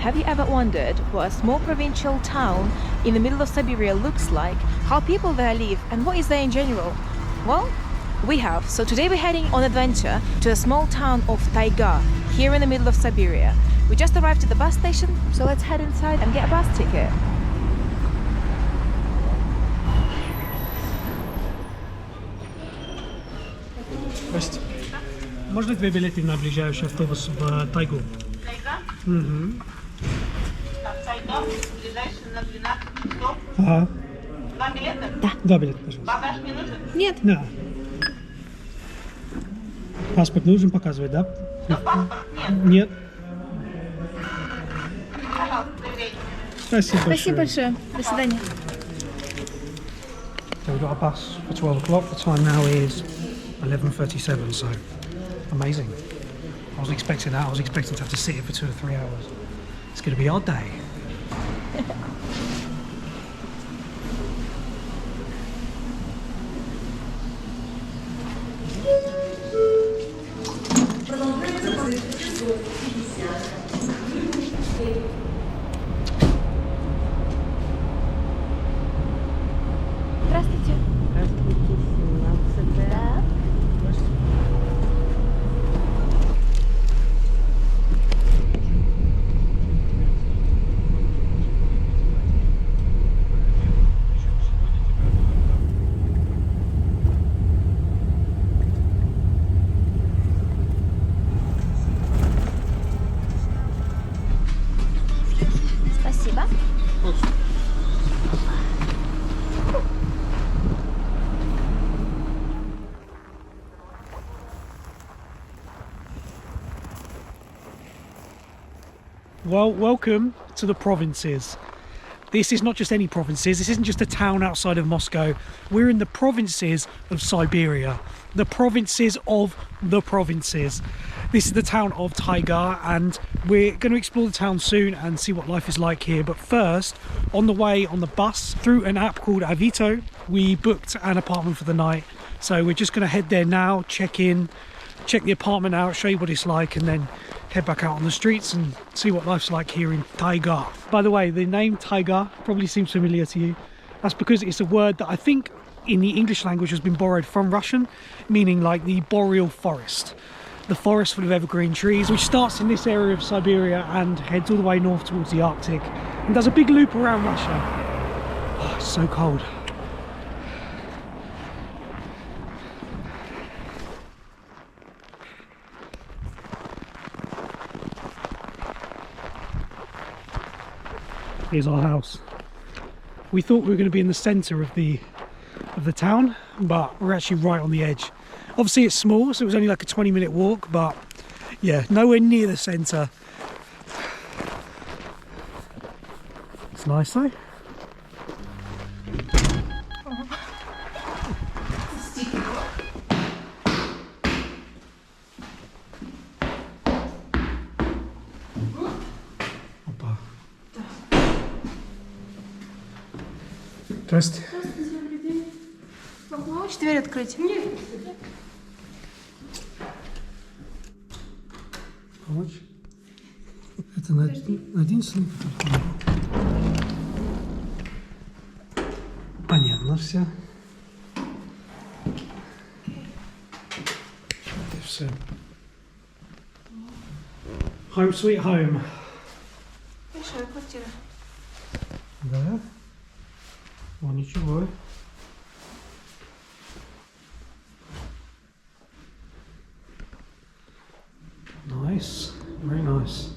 Have you ever wondered what a small provincial town in the middle of Siberia looks like, how people there live, and what is there in general? Well, we have. So today we're heading on adventure to a small town of Taiga, here in the middle of Siberia. We just arrived at the bus station, so let's head inside and get a bus ticket. Cześć. Można dwie bilety na bliższy autobus w Taigu? Taiga? Так, Taiga, ближайший на 12 часов. Ага. 2 билета? Два билета, пожалуйста. Багаж не нужен? Нет. Да. Паспорт нужен показывать, да? Но паспорт нет. Нет. Пожалуйста, проверяйте. Спасибо большое. Спасибо большое. До свидания. So we've got a bus for 12 o'clock. The time now is 11:37, so amazing. I was expecting that. I was expecting to have to sit here for 2 or 3 hours. It's going to be our day. Здравствуйте. Да. Спасибо. Well, welcome to the provinces. This is not just any provinces. This isn't just a town outside of Moscow. We're in the provinces of Siberia. The provinces of the provinces. This is the town of Taiga, and we're going to explore the town soon and see what life is like here. But first, on the way on the bus, through an app called Avito, we booked an apartment for the night. So we're just going to head there now, check in, check the apartment out, show you what it's like, and then head back out on the streets and see what life's like here in Taiga. By the way, the name Taiga probably seems familiar to you. That's because it's a word that I think in the English language has been borrowed from Russian, meaning like the boreal forest. The forest full of evergreen trees, which starts in this area of Siberia and heads all the way north towards the Arctic and does a big loop around Russia. Oh, it's so cold. Here's our house. We thought we were going to be in the centre of the town, but we're actually right on the edge. Obviously it's small, so it was only like a 20-minute walk, but yeah, nowhere near the centre. It's nice though. Здрасте. Вам помочь дверь открыть? Нет. Помочь? Это на один слив? Понятно все. Это все. Home sweet home. Большая квартира. Да. О, ничего. Nice, very nice.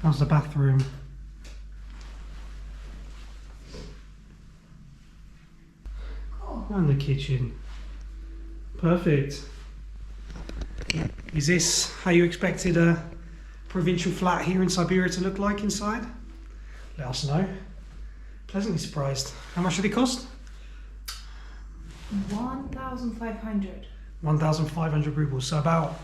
How's the bathroom? Cool. And the kitchen. Perfect. Is this how you expected a provincial flat here in Siberia to look like inside? Let us know. Pleasantly surprised. How much did it cost? 1,500. 1,500 rubles, so about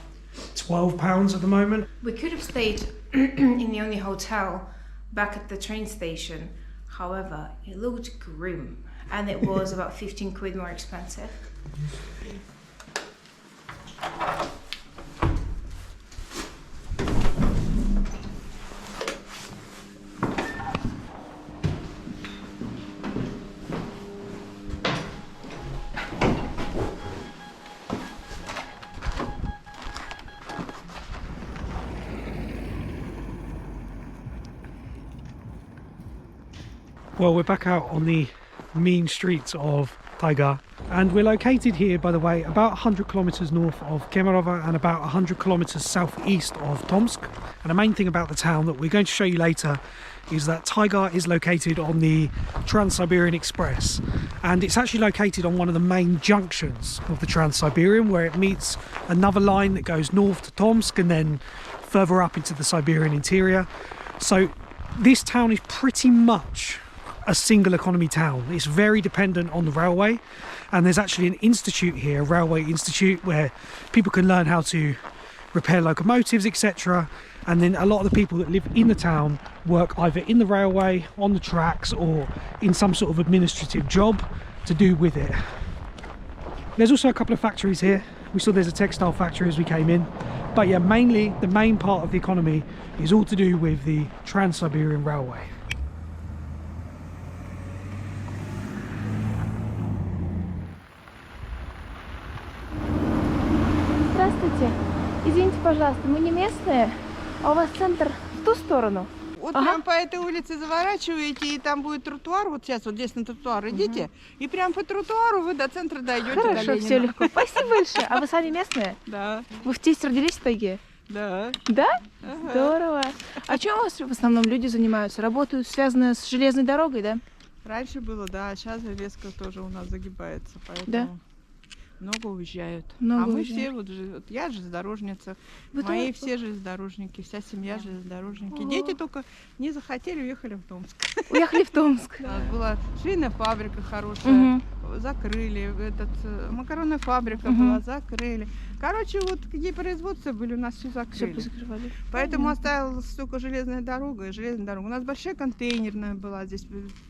£12 at the moment. We could have stayed in the only hotel back at the train station. However, it looked grim and it was about 15 quid more expensive. Well, we're back out on the mean streets of Taiga, and we're located here, by the way, about 100 kilometers north of Kemerovo and about 100 kilometers southeast of Tomsk. And the main thing about the town that we're going to show you later is that Taiga is located on the Trans-Siberian Express, and it's actually located on one of the main junctions of the Trans-Siberian, where it meets another line that goes north to Tomsk and then further up into the Siberian interior. So this town is pretty much a single economy town. It's very dependent on the railway, and there's actually an institute here, a railway institute, where people can learn how to repair locomotives, etc. And then a lot of the people that live in the town work either in the railway, on the tracks, or in some sort of administrative job to do with it. There's also a couple of factories here. We saw there's a textile factory as we came in, but yeah, mainly the main part of the economy is all to do with the Trans-Siberian Railway. Здравствуйте. Извините, пожалуйста, мы не местные, а у вас центр в ту сторону? Вот прям по этой улице заворачиваете, и там будет тротуар. Вот сейчас вот здесь на тротуар идите, и прям по тротуару вы до центра дойдете. Хорошо, до все Ленина. легко. Спасибо большое. А вы сами местные? Да, Вы здесь родились в тайге? да. Да? Ага. Здорово. А чем у вас в основном люди занимаются? Работают, связанные с железной дорогой, да? Раньше было, да, сейчас железка тоже у нас загибается, поэтому Да? много уезжают. Много а мы уезжают. все, вот я железнодорожница, Вы мои тоже- все железнодорожники, вся семья железнодорожники. Ого. Дети только не захотели, уехали в Томск. Уехали в Томск. У нас была швейная фабрика хорошая. Мгм. Закрыли, макаронная фабрика Мгм. была, закрыли. Короче, вот какие производства были, у нас все Все закрыли. позакрывали. Поэтому Понятно. осталась только железная дорога и железная дорога. У нас большая контейнерная была, здесь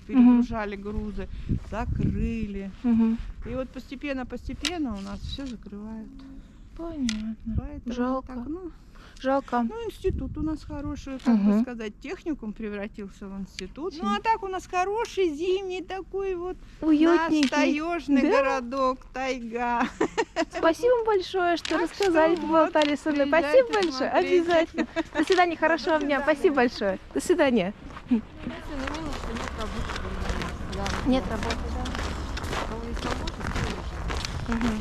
перегружали грузы, закрыли. Мгм. И вот постепенно у нас все закрывают. Понятно. Поэтому Жалко. так, Жалко. ну, институт у нас хороший, как бы Мгм. сказать, техникум превратился в институт. Ну, а так у нас хороший зимний такой вот Уютненький. наш таежный Да? городок, тайга. Спасибо большое, что Так рассказали, что поболтали со мной. приезжайте, Спасибо большое. смотрите. Обязательно. До свидания, хорошего дня. Спасибо большое. До свидания. Нет работы, да. Мгм.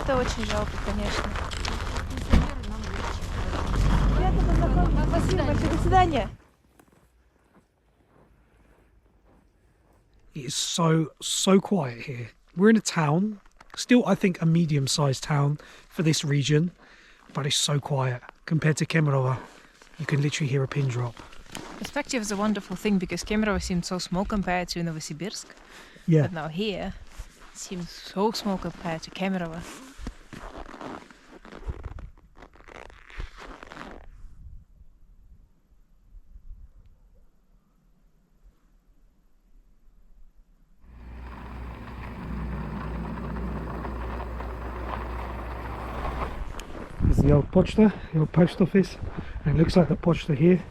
Это очень жалко, конечно. Приятно познакомиться. Спасибо большое. До свидания. It is so quiet here. We're in a town, still I think a medium-sized town for this region, but it's so quiet compared to Kemerovo. You can literally hear a pin drop. Perspective is a wonderful thing because Kemerovo seemed so small compared to Novosibirsk, Yeah. but now here it seems so small compared to Kemerovo. There's the old pochta, the old post office, and it looks like the pochta here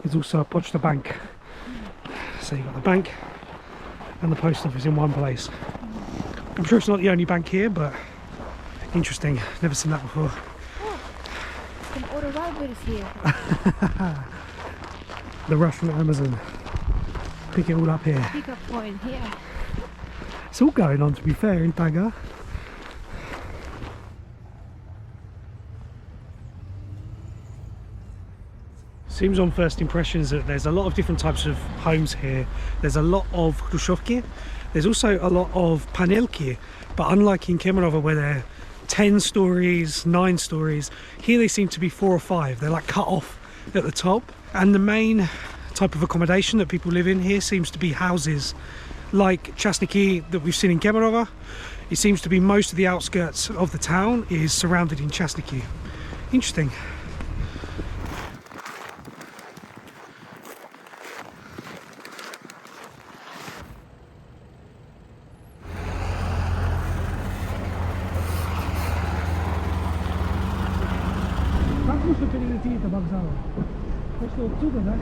is also a pochta bank. So you've got the bank and the post office in one place. I'm sure it's not the only bank here, but interesting. Never seen that before. Some order libraries here. The Russian Amazon. Pick it all up here. Pick up point here. It's all going on, to be fair, in Taiga. Seems on first impressions that there's a lot of different types of homes here. There's a lot of khrushchevki. There's also a lot of panelki, but unlike in Kemerovo where they're 10 stories, 9 stories, here they seem to be 4 or 5. They're like cut off at the top. And the main type of accommodation that people live in here seems to be houses like chasniki that we've seen in Kemerovo. It seems to be most of the outskirts of the town is surrounded in chasniki. Interesting. Как можно перейти до вокзала? Просто отсюда, да?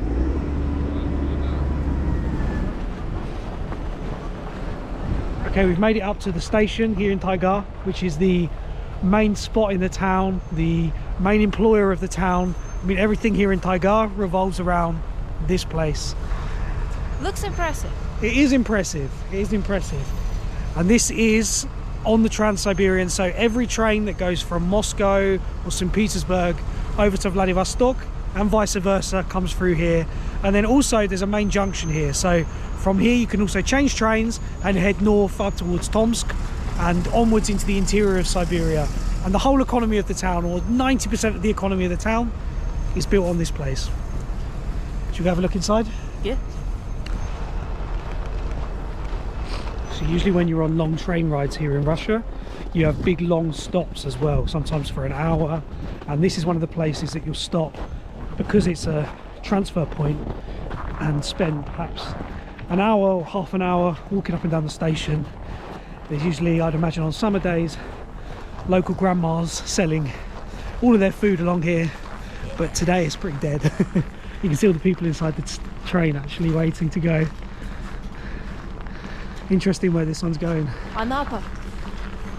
Okay, we've made it up to the station here in Taiga, which is the main spot in the town, the main employer of the town. I mean, everything here in Taiga revolves around this place. Looks impressive. It is impressive. It is impressive. And this is on the Trans-Siberian. So every train that goes from Moscow or St. Petersburg over to Vladivostok and vice versa comes through here. And then also there's a main junction here. So from here you can also change trains and head north up towards Tomsk and onwards into the interior of Siberia. And the whole economy of the town, or 90% of the economy of the town, is built on this place. Should we have a look inside? Yeah. So usually when you're on long train rides here in Russia, you have big long stops as well, sometimes for an hour. And this is one of the places that you'll stop because it's a transfer point and spend perhaps an hour or half an hour walking up and down the station. There's usually, I'd imagine on summer days, local grandmas selling all of their food along here, but today it's pretty dead. You can see all the people inside the train actually waiting to go. Interesting where this one's going. Anapa.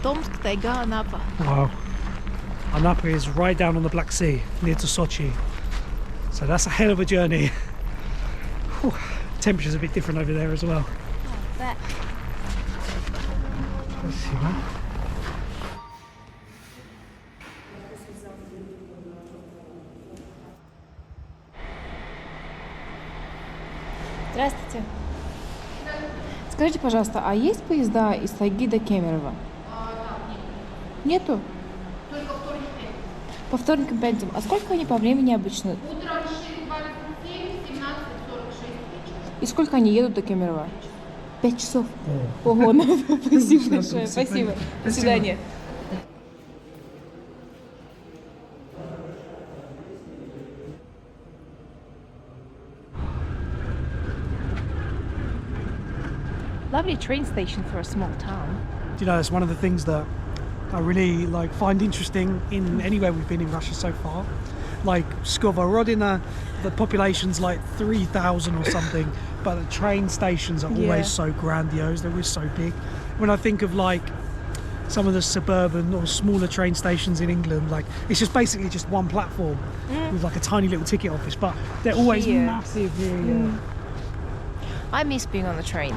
Tomsk, Taiga, Anapa. Wow. Anapa is right down on the Black Sea, near to Sochi. So that's a hell of a journey. Whew. Temperature's a bit different over there as well. That. Let's see, man. Здравствуйте. Скажите, пожалуйста, а есть поезда из Тайги до Кемерово? Нету? Только вторник, пятница. По вторникам, пятницам. А сколько они по времени обычно? Утром 6:27, 17:46 вечера. И сколько они едут до Кемерово? 5 часов. Ого, ну, спасибо большое. Спасибо. До свидания. Lovely train station for a small town. You know, it's one of the things that I really find interesting in anywhere we've been in Russia so far. Like Skovorodina, the population's like 3,000 or something, but the train stations are always so grandiose, they're always so big. When I think of like some of the suburban or smaller train stations in England, like it's just basically just one platform with like a tiny little ticket office, but they're always Here. massive here. Yeah. I miss being on the train.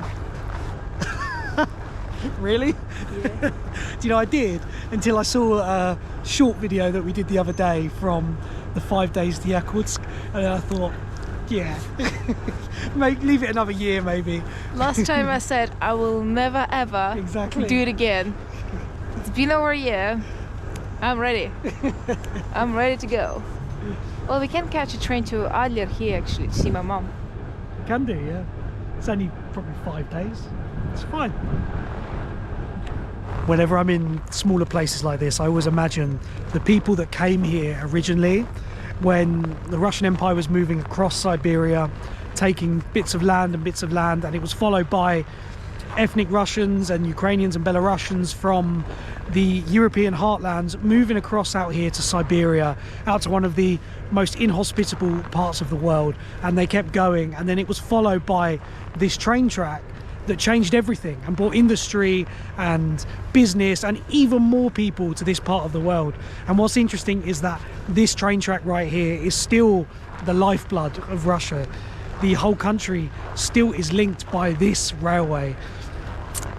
Really? Yeah. Do you know, I did until I saw a short video that we did the other day from the 5 days to Yakutsk, and I thought, yeah, leave it another year maybe. Last time I said I will never ever Exactly. do it again. It's been over a year. I'm ready. I'm ready to go. Well, we can catch a train to Adler here actually to see my mom. Can do, yeah. It's only probably 5 days. It's fine. Whenever I'm in smaller places like this, I always imagine the people that came here originally when the Russian Empire was moving across Siberia, taking bits of land, and it was followed by ethnic Russians and Ukrainians and Belarusians from the European heartlands moving across out here to Siberia, out to one of the most inhospitable parts of the world, and they kept going, and then it was followed by this train track that changed everything and brought industry and business and even more people to this part of the world. And what's interesting is that this train track right here is still the lifeblood of Russia. The whole country still is linked by this railway.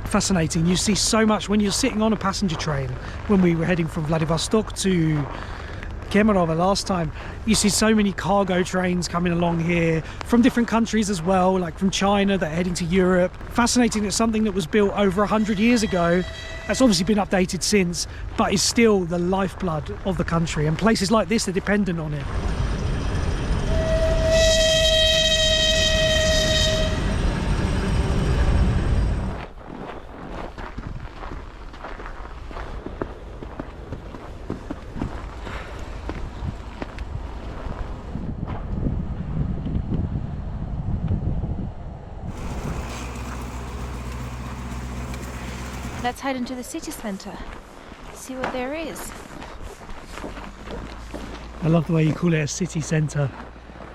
Fascinating. You see so much when you're sitting on a passenger train. When we were heading from Vladivostok to Kemerovo last time, you see so many cargo trains coming along here from different countries as well, like from China that are heading to Europe. Fascinating that something that was built over 100 years ago, that's obviously been updated since, but is still the lifeblood of the country, and places like this are dependent on it. Let's head into the city center, see what there is. I love the way you call it a city centre.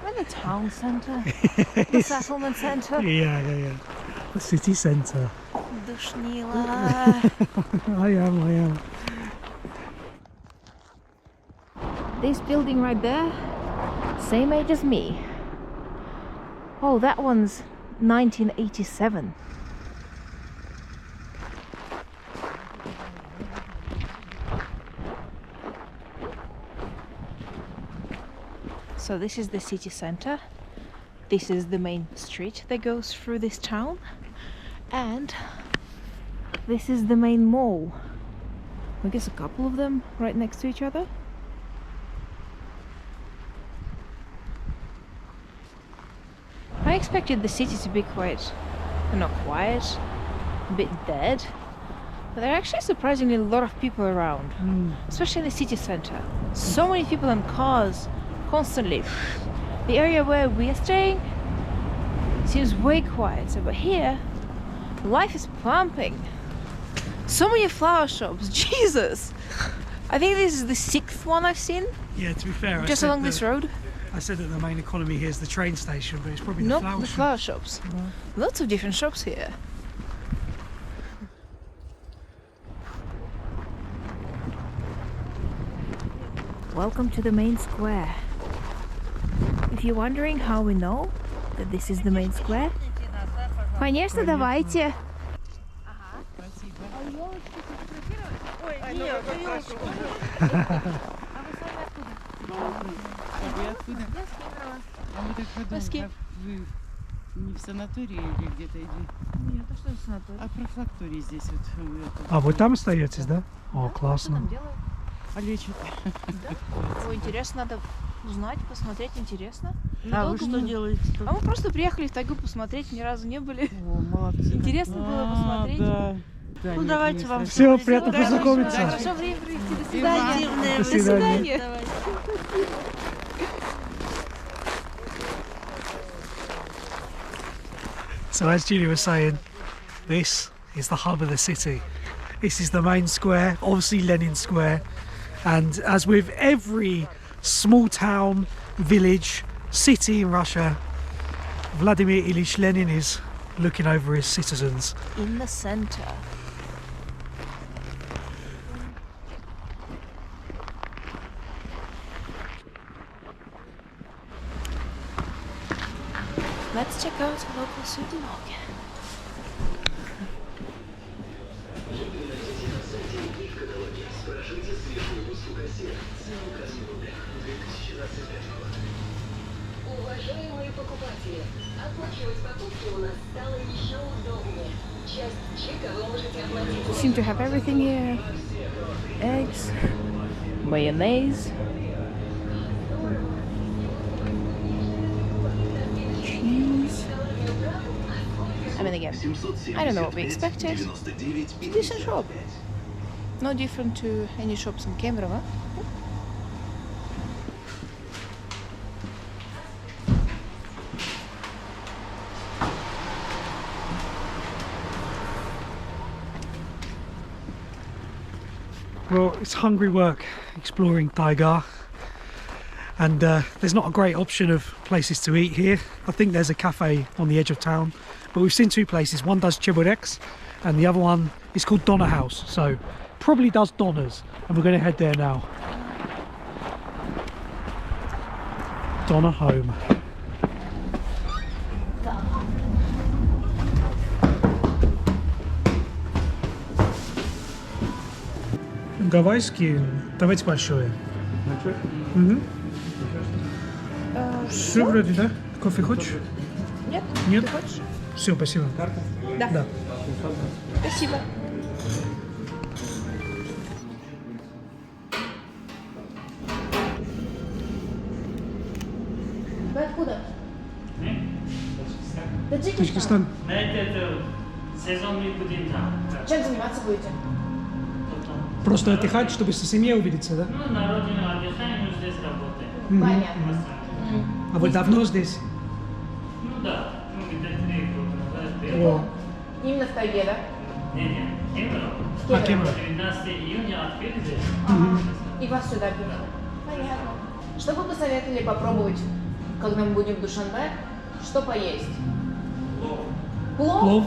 We're the town center, the settlement center. Yeah. The city centre. Dushnila. I am. This building right there, same age as me. Oh, that one's 1987. So this is the city center. This is the main street that goes through this town. And this is the main mall. I guess a couple of them right next to each other. I expected the city to be quite, not quiet, a bit dead. But there are actually surprisingly a lot of people around, especially in the city center. So many people and cars, constantly. The area where we are staying seems way quieter, but here, life is pumping. So many flower shops, Jesus! I think this is the 6th one I've seen. Yeah, to be fair, Just along this road. I said that the main economy here is the train station, but it's probably the Nope, flower the shop. flower shops. Lots of different shops here. Welcome to the main square. If you're wondering how we know that this is the main square, конечно, давайте. Вы откуда? А мы так подумали, вы не в санатории или где-то или... Нет, а что за санаторий? А про фактории здесь вот. А вы там остаетесь, да? О, классно. А лечат. Ой, интересно, надо узнать, посмотреть, интересно. А вы что делаете тут? А мы просто приехали в Тайгу посмотреть, ни разу не были. О, молодцы. Интересно было посмотреть. Да. Да, Ну нет, давайте не вам. Все, приятно познакомиться. Хорошо, время провести. До свидания. До свидания. So as Julie was saying, this is the hub of the city. This is the main square, obviously Lenin Square. And as with every small town, village, city in Russia, Vladimir Ilyich Lenin is looking over his citizens. In the center. Let's check out a local supermarket. Уважаемые покупатели, оплачивать покупки у нас стало еще удобнее. Часть чека вы можете оплатить. Seem to have everything here. Eggs, mayonnaise, cheese. I mean, again, I don't know what we expected. It's a decent shop. No different to any shops in Kemerovo. Well, it's hungry work exploring Taiga, and there's not a great option of places to eat here. I think there's a cafe on the edge of town, but we've seen two places. One does chebureks and the other one is called Doner House, so probably does doners, and we're going to head there now. Doner home. Гавайский, давайте большое. Все вроде, да? Кофе хочешь? Нет? Нет? Ты хочешь? Все, спасибо. Да. Да. Спасибо. Вы откуда? Таджикистан. Таджикистан. Знаете, это сезонный будем там. Чем заниматься будете? Просто отдыхать, чтобы со семьей увидеться, да? Ну, на родину отдыхаем, но здесь работаем. Понятно. А вы давно здесь? Ну да, ну где-то 3 года назад был. О, Именно в Тайге, да? Не, Кемерово. а Кемерово. 19 июня открыли здесь. И вас сюда берут. Понятно. Что бы посоветовали попробовать, когда мы будем в Душанбе? Что поесть? Плов. Плов.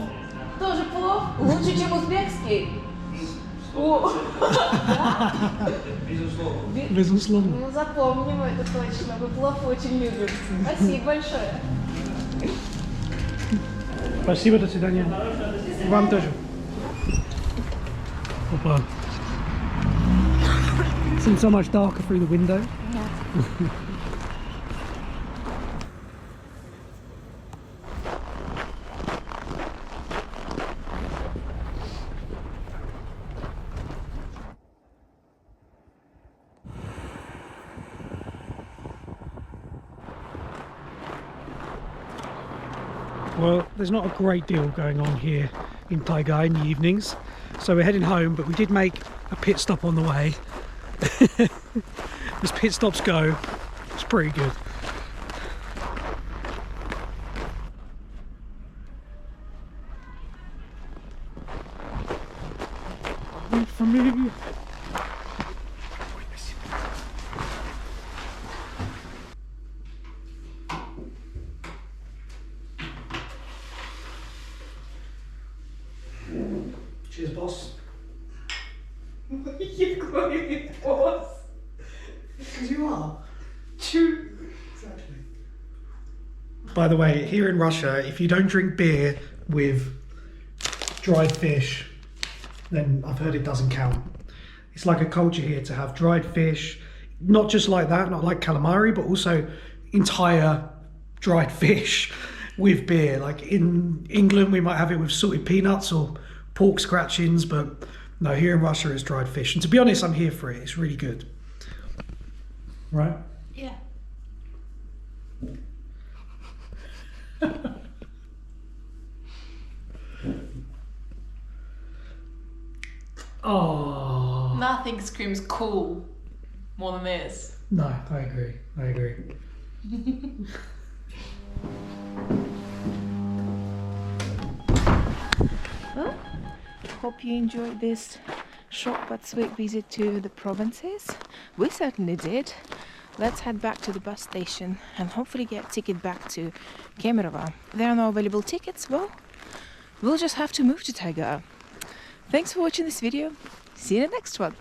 Тоже плов? Лучше, чем узбекский? О. Безусловно. Ну, запомним это точно. Вы плов очень любите. Спасибо большое. Спасибо, до свидания. Вам тоже. Опа. Seems so much darker through the window. Well, there's not a great deal going on here in Taiga in the evenings, so we're heading home, but we did make a pit stop on the way. As pit stops go, it's pretty good. Wait for me. Cheers, boss. You've got it, boss. Because you are. True. Exactly. By the way, here in Russia, if you don't drink beer with dried fish, then I've heard it doesn't count. It's like a culture here to have dried fish, not just like that, not like calamari, but also entire dried fish with beer. Like in England, we might have it with salted peanuts or pork scratchings, but no, here in Russia it's dried fish. And to be honest, I'm here for it. It's really good. Right? Yeah. Oh. Nothing screams cool more than this. No, I agree. I agree. Well, hope you enjoyed this short but sweet visit to the provinces. We certainly did. Let's head back to the bus station and hopefully get a ticket back to Kemerovo. There are no available tickets. Well, we'll just have to move to Taiga. Thanks for watching this video. See you in the next one.